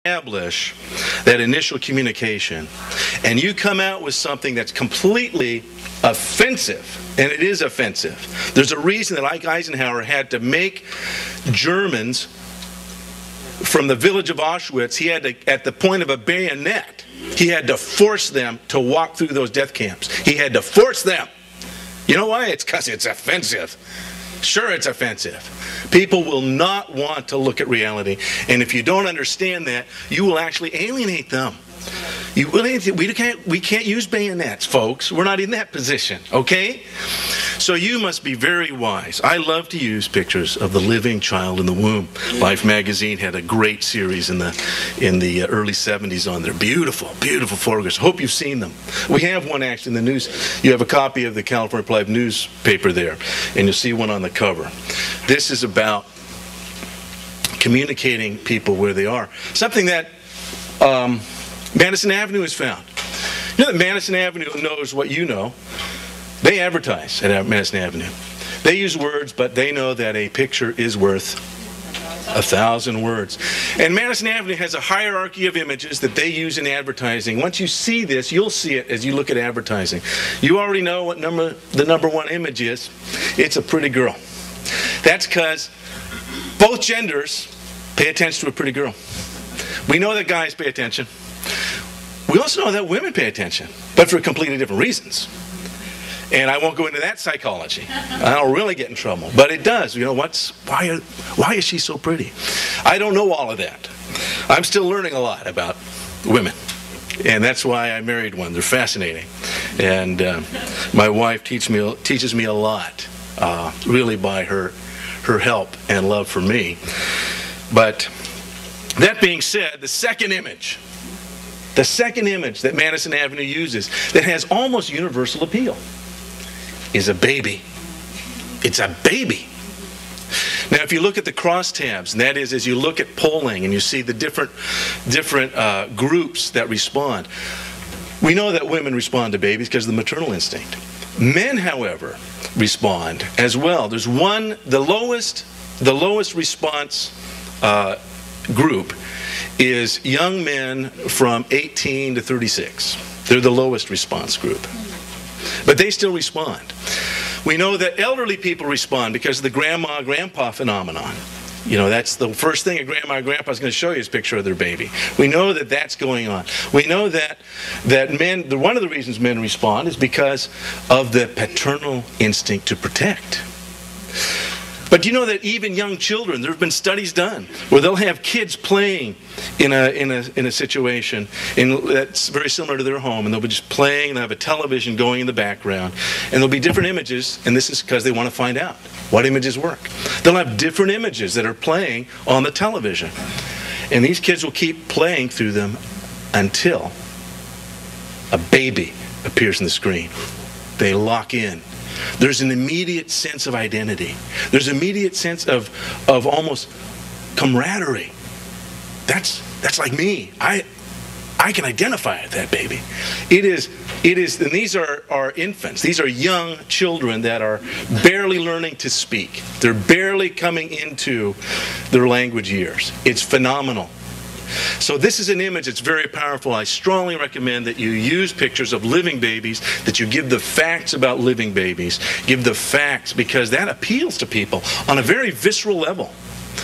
establish that initial communication, and you come out with something that's completely offensive, and it is offensive. There's a reason that Ike Eisenhower had to make Germans from the village of Auschwitz, he had to, at the point of a bayonet, he had to force them to walk through those death camps. He had to force them. You know why? It's because it's offensive. Sure, it's offensive. People will not want to look at reality, and if you don't understand that, you will actually alienate them. We can't use bayonets, folks. We're not in that position, okay? So you must be very wise. I love to use pictures of the living child in the womb. Life magazine had a great series in the early 70s on there. Beautiful, beautiful photographs. Hope you've seen them. We have one actually in the news. You have a copy of the California ProLife newspaper there, and you'll see one on the cover. This is about communicating people where they are. Something that Madison Avenue has found. You know that Madison Avenue knows what you know. They advertise at Madison Avenue. They use words, but they know that a picture is worth 1,000 words. And Madison Avenue has a hierarchy of images that they use in advertising. Once you see this, you'll see it as you look at advertising. You already know what the number one image is. It's a pretty girl. That's because both genders pay attention to a pretty girl. We know that guys pay attention. We also know that women pay attention, but for completely different reasons. And I won't go into that psychology. I'll really get in trouble. But it does. You know, why is she so pretty? I don't know all of that. I'm still learning a lot about women. And that's why I married one. They're fascinating. And my wife teaches me a lot, really by her help and love for me. But that being said, the second image that Madison Avenue uses that has almost universal appeal is a baby. It's a baby. Now, if you look at the crosstabs, and that is as you look at polling and you see the different groups that respond, we know that women respond to babies because of the maternal instinct. Men, however, respond as well. There's the lowest response group is young men from 18 to 36. They're the lowest response group. But they still respond. We know that elderly people respond because of the grandma-grandpa phenomenon. You know, that's the first thing a grandma or grandpa is going to show you is a picture of their baby. We know that that's going on. We know that men, one of the reasons men respond is because of the paternal instinct to protect. But you know that even young children, there have been studies done where they'll have kids playing in a situation that's very similar to their home, and they'll be just playing, and they'll have a television going in the background, and there'll be different images, and this is because they want to find out what images work. They'll have different images that are playing on the television, and these kids will keep playing through them until a baby appears on the screen. They lock in. There's an immediate sense of identity. There's an immediate sense of almost camaraderie. That's like me. I can identify with that baby. It is, and these are infants. These are young children that are barely learning to speak. They're barely coming into their language years. It's phenomenal. So this is an image that's very powerful. I strongly recommend that you use pictures of living babies, that you give the facts about living babies, give the facts, because that appeals to people on a very visceral level.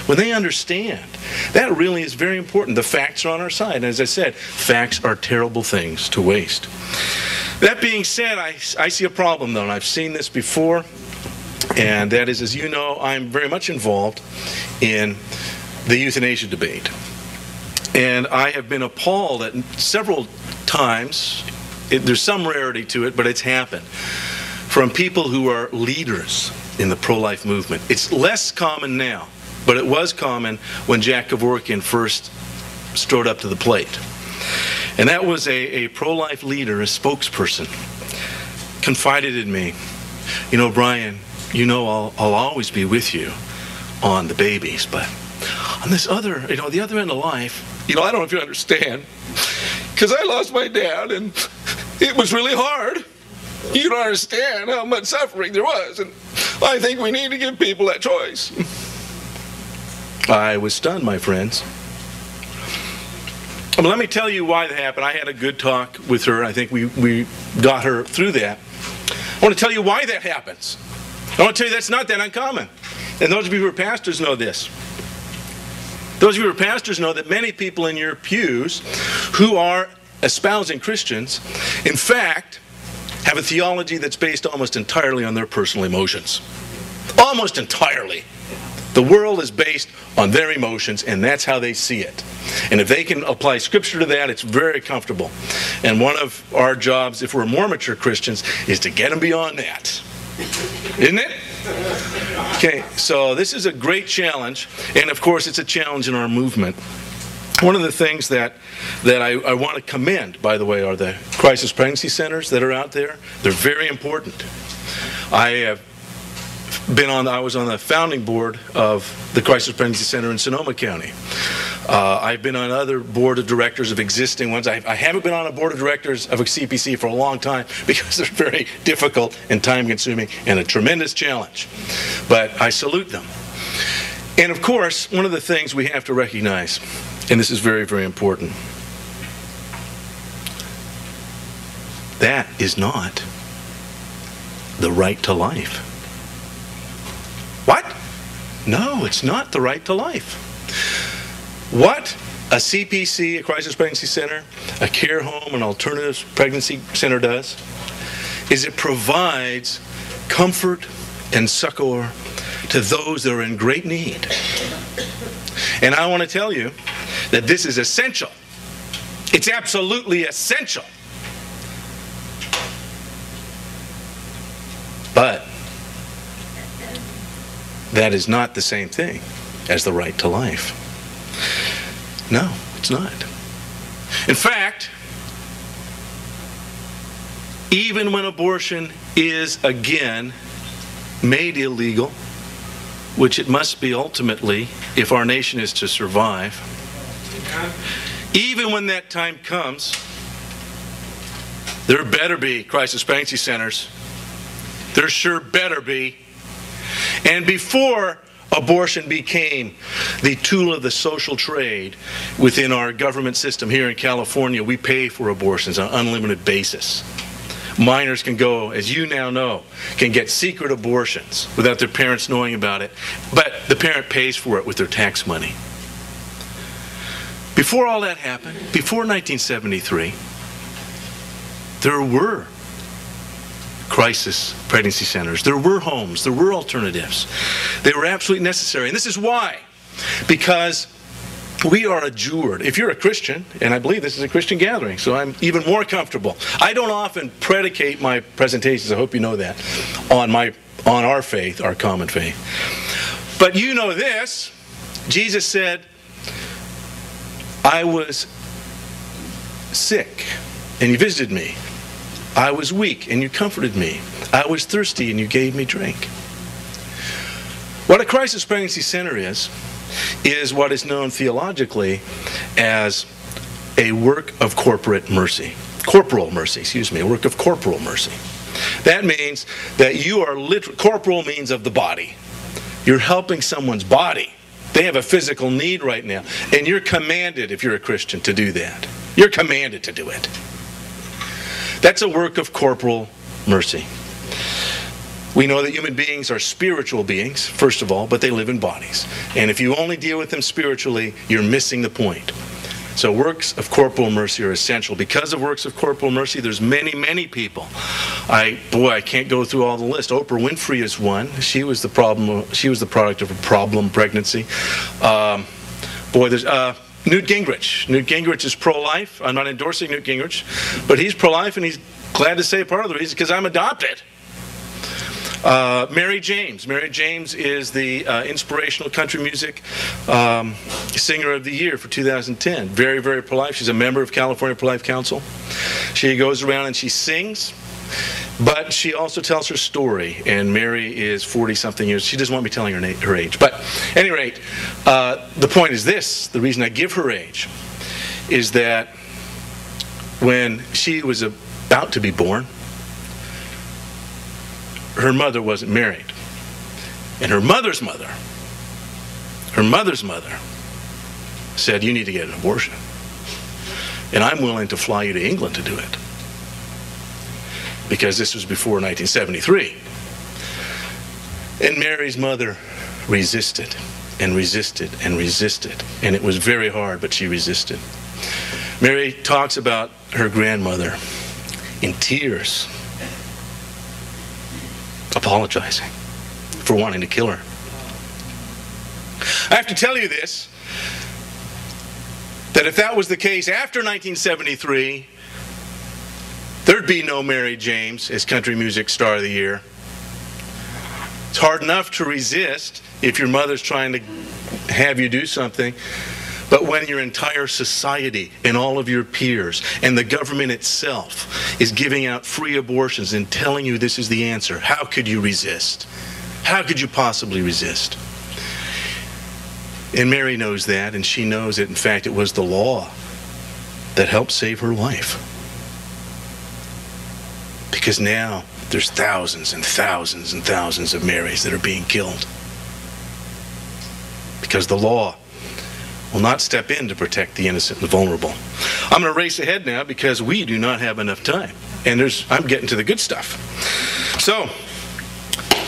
When they understand, that really is very important. The facts are on our side. And as I said, facts are terrible things to waste. That being said, I see a problem, though, and I've seen this before, and that is, as you know, I'm very much involved in the euthanasia debate. And I have been appalled at several times, there's some rarity to it, but it's happened, from people who are leaders in the pro-life movement. It's less common now, but it was common when Jack Kevorkian first strode up to the plate. And that was a pro-life leader, a spokesperson, confided in me, you know, Brian, you know I'll always be with you on the babies, but on this other, you know, the other end of life, you know, I don't know if you understand, because I lost my dad, and it was really hard. You don't understand how much suffering there was, and I think we need to give people that choice. I was stunned, my friends. But let me tell you why that happened. I had a good talk with her. I think we got her through that. I want to tell you why that happens. I want to tell you that's not that uncommon. And those of you who are pastors know this. Those of you who are pastors know that many people in your pews who are espousing Christians, in fact, have a theology that's based almost entirely on their personal emotions. Almost entirely. The world is based on their emotions, and that's how they see it. And if they can apply Scripture to that, it's very comfortable. And one of our jobs, if we're more mature Christians, is to get them beyond that. Isn't it? Okay, so this is a great challenge, and of course it's a challenge in our movement. One of the things that I want to commend, by the way, are the crisis pregnancy centers that are out there. They're very important. I was on the founding board of the Crisis Pregnancy Center in Sonoma County. I've been on other board of directors of existing ones. I haven't been on a board of directors of a CPC for a long time because they're very difficult and time-consuming and a tremendous challenge. But I salute them. And of course, one of the things we have to recognize, and this is very, very important, that is not the right to life. What? No, it's not the right to life. What a CPC, a crisis pregnancy center, a care home, an alternative pregnancy center does is it provides comfort and succor to those that are in great need. And I want to tell you that this is essential. It's absolutely essential. But that is not the same thing as the right to life. No, it's not. In fact, even when abortion is again made illegal, which it must be ultimately if our nation is to survive, even when that time comes, there better be crisis pregnancy centers. There sure better be. And before abortion became the tool of the social trade within our government system here in California, we pay for abortions on an unlimited basis. Minors can go, as you now know, can get secret abortions without their parents knowing about it, but the parent pays for it with their tax money. Before all that happened, before 1973, there were crisis pregnancy centers. There were homes. There were alternatives. They were absolutely necessary. And this is why. Because we are adjured. If you're a Christian, and I believe this is a Christian gathering, so I'm even more comfortable. I don't often predicate my presentations, I hope you know that, on our faith, our common faith. But you know this. Jesus said, I was sick, and you visited me. I was weak, and you comforted me. I was thirsty, and you gave me drink. What a crisis pregnancy center is what is known theologically as a work of corporate mercy. Corporal mercy, excuse me, a work of corporal mercy. That means that you are corporal means of the body. You're helping someone's body. They have a physical need right now, and you're commanded, if you're a Christian, to do that. You're commanded to do it. That's a work of corporal mercy. We know that human beings are spiritual beings, first of all, but they live in bodies. And if you only deal with them spiritually, you're missing the point. So works of corporal mercy are essential. Because of works of corporal mercy, there's many, many people. I can't go through all the list. Oprah Winfrey is one. She was the product of a problem pregnancy. There's Newt Gingrich. Newt Gingrich is pro-life. I'm not endorsing Newt Gingrich, but he's pro-life, and he's glad to say part of the reason because I'm adopted. Mary James. Mary James is the inspirational country music singer of the year for 2010. Very, very pro-life. She's a member of California ProLife Council. She goes around and she sings, but she also tells her story. And Mary is 40-something years. She doesn't want me telling her age. But at any rate, the point is this. The reason I give her age is that when she was about to be born, her mother wasn't married. And her mother's mother said, you need to get an abortion. And I'm willing to fly you to England to do it. Because this was before 1973. And Mary's mother resisted and resisted and resisted. And it was very hard, but she resisted. Mary talks about her grandmother in tears, apologizing for wanting to kill her. I have to tell you this, that if that was the case after 1973, there'd be no Mary James as Country Music Star of the Year. It's hard enough to resist if your mother's trying to have you do something, but when your entire society and all of your peers and the government itself is giving out free abortions and telling you this is the answer, how could you resist? How could you possibly resist? And Mary knows that, and she knows that, in fact, it was the law that helped save her life. Because now there's thousands and thousands and thousands of Marys that are being killed. Because the law will not step in to protect the innocent and vulnerable. I'm going to race ahead now because we do not have enough time. And I'm getting to the good stuff. So,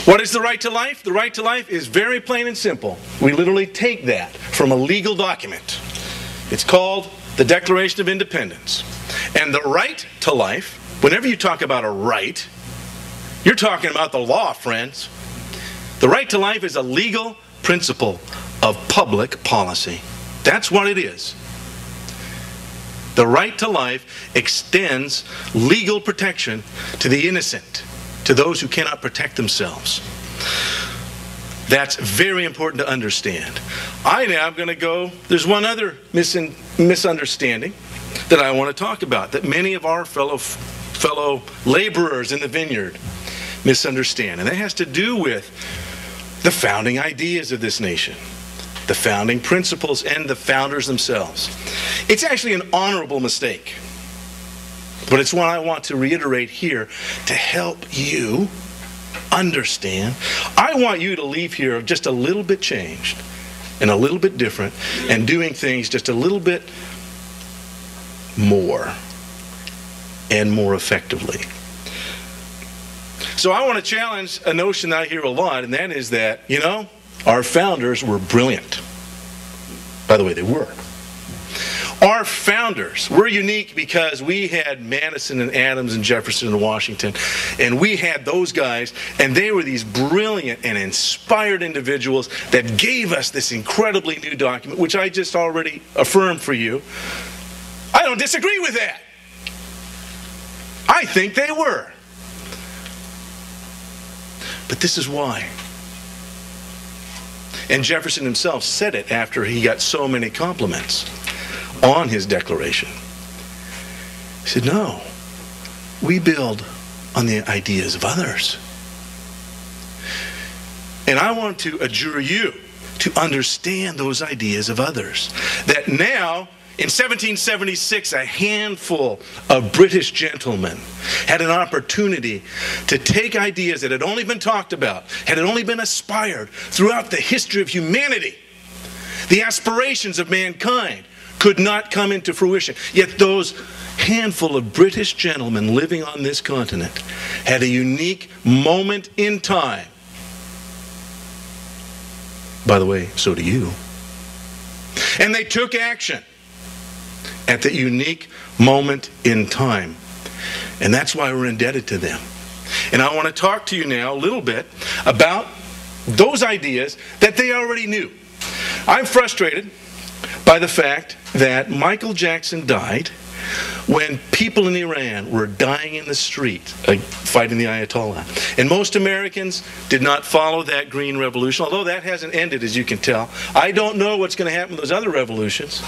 what is the right to life? The right to life is very plain and simple. We literally take that from a legal document. It's called the Declaration of Independence. And the right to life, whenever you talk about a right, you're talking about the law, friends. The right to life is a legal principle of public policy. That's what it is. The right to life extends legal protection to the innocent, to those who cannot protect themselves. That's very important to understand. I now am going to go, there's one other misunderstanding that I want to talk about, that many of our fellow laborers in the vineyard misunderstand. And that has to do with the founding ideas of this nation, the founding principles, and the founders themselves. It's actually an honorable mistake. But it's one I want to reiterate here to help you understand. I want you to leave here just a little bit changed and a little bit different and doing things just a little bit more and more effectively. So I want to challenge a notion that I hear a lot, and that is that, you know, our founders were brilliant. By the way, they were. Our founders were unique because we had Madison and Adams and Jefferson and Washington, and we had those guys, and they were these brilliant and inspired individuals that gave us this incredibly new document, which I just already affirmed for you. I don't disagree with that. I think they were. But this is why. And Jefferson himself said it after he got so many compliments on his declaration. He said, no, we build on the ideas of others. And I want to adjure you to understand those ideas of others. That now, in 1776, a handful of British gentlemen had an opportunity to take ideas that had only been talked about, had only been aspired throughout the history of humanity. The aspirations of mankind could not come into fruition. Yet those handful of British gentlemen living on this continent had a unique moment in time. By the way, so do you. And they took action at the unique moment in time. And that's why we're indebted to them. And I want to talk to you now a little bit about those ideas that they already knew. I'm frustrated by the fact that Michael Jackson died when people in Iran were dying in the street fighting the Ayatollah. And most Americans did not follow that green revolution, although that hasn't ended, as you can tell. I don't know what's going to happen with those other revolutions.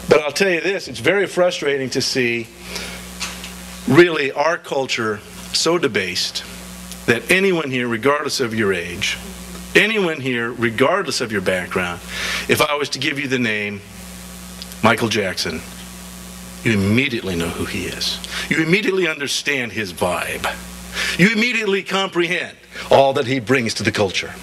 But I'll tell you this, it's very frustrating to see really our culture so debased that anyone here, regardless of your age, anyone here, regardless of your background, if I was to give you the name Michael Jackson, you immediately know who he is. You immediately understand his vibe. You immediately comprehend all that he brings to the culture.